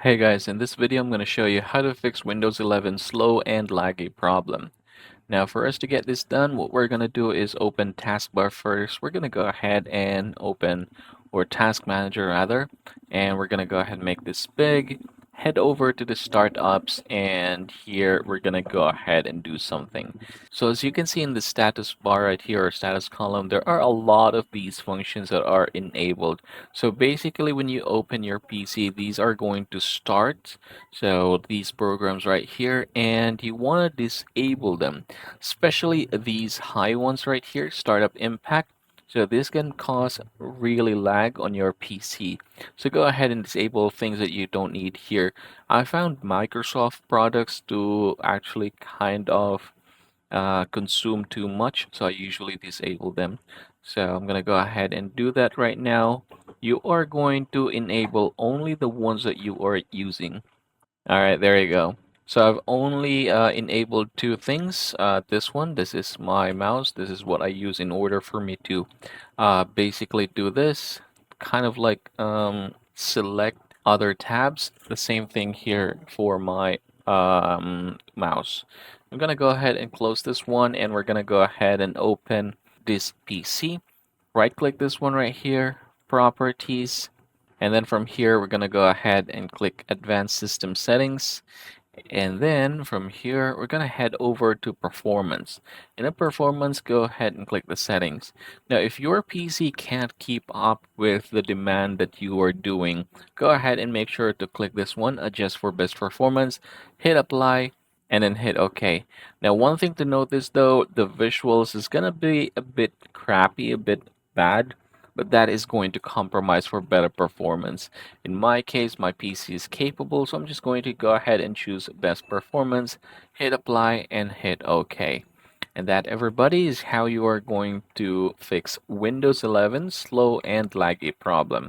Hey guys, in this video I'm going to show you how to fix Windows 11 slow and laggy problem. Now for us to get this done, what we're going to do is open Taskbar first. We're going to go ahead and open, or Task Manager rather, and we're going to go ahead and make this big. Head over to the startups, and here we're going to go ahead and do something. So as you can see in the status bar right here, or status column, there are a lot of these functions that are enabled. So basically when you open your PC, these are going to start. So these programs right here, and you want to disable them, especially these high ones right here, Startup Impact. So this can cause really lag on your PC. So go ahead and disable things that you don't need here. I found Microsoft products to actually kind of consume too much, so I usually disable them. So I'm gonna go ahead and do that right now. You are going to enable only the ones that you are using. All right, there you go. So I've only enabled two things. This is my mouse. This is what I use in order for me to basically do this. Kind of like select other tabs. The same thing here for my mouse. I'm gonna go ahead and close this one, and we're gonna go ahead and open this PC. Right click this one right here, Properties. And then from here, we're going to go ahead and click Advanced System Settings. And then from here, we're going to head over to Performance. In the Performance, go ahead and click the Settings. Now, if your PC can't keep up with the demand that you are doing, go ahead and make sure to click this one, Adjust for Best Performance, hit Apply, and then hit OK. Now, one thing to notice though, the visuals is going to be a bit crappy, a bit bad, but that is going to compromise for better performance. In my case, my PC is capable, so I'm just going to go ahead and choose best performance, hit apply, and hit OK. And that, everybody, is how you are going to fix Windows 11 slow and laggy problem.